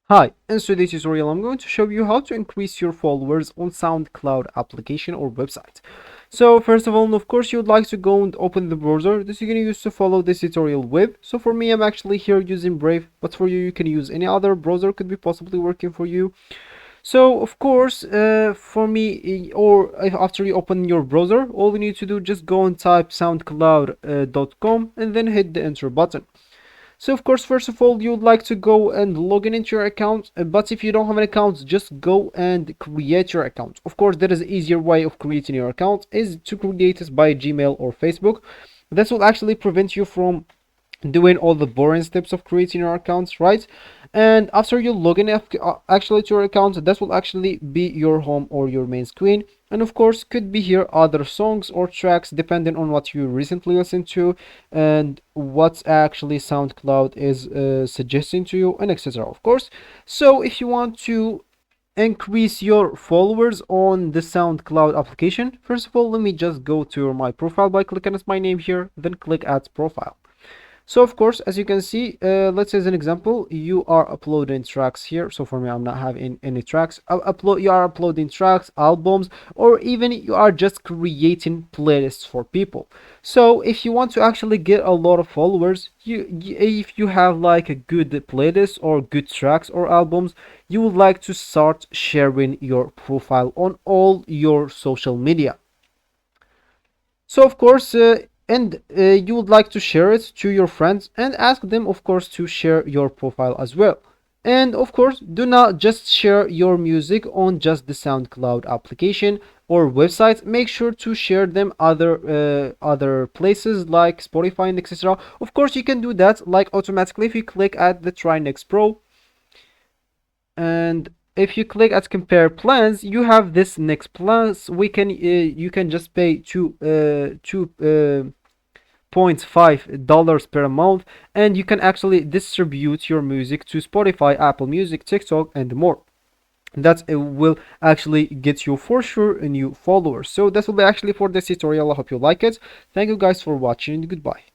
Hi, in today's tutorial I'm going to show you how to increase your followers on SoundCloud application or website. So first of all, of course, you would like to go and open the browser that you're going to use to follow this tutorial with. So for me, I'm actually here using Brave, but for you, you can use any other browser could be possibly working for you. So of course, for me, after you open your browser, all you need to do just go and type soundcloud.com and then hit the enter button. So of course, first of all, you'd like to go and log in into your account, but if you don't have an account, just go and create your account. Of course, there is an easier way of creating your account is to create it by Gmail or Facebook. This will actually prevent you from doing all the boring steps of creating your accounts, right? And after you log in actually to your account, that will actually be your home or your main screen. And of course, could be here other songs or tracks depending on what you recently listened to and what actually SoundCloud is suggesting to you, and etc. Of course. So if you want to increase your followers on the SoundCloud application, first of all, let me just go to my profile by clicking at my name here, then click add profile. So of course, as you can see, let's say as an example, you are uploading tracks here. So for me, I'm not having any tracks. You are uploading tracks, albums, or even you are just creating playlists for people. So if you want to actually get a lot of followers, if you have like a good playlist or good tracks or albums, you would like to start sharing your profile on all your social media. So of course, you would like to share it to your friends and ask them, of course, to share your profile as well. And of course, do not just share your music on just the SoundCloud application or website. Make sure to share them other places like Spotify and etc. Of course, you can do that like automatically if you click at the Try Next Pro, and if you click at compare plans, you have this next plans. You can just pay two $0.5 per month, and you can actually distribute your music to Spotify, Apple Music, TikTok, and more. That it will actually get you for sure new followers. So that will be actually for this tutorial. I hope you like it. Thank you guys for watching. Goodbye.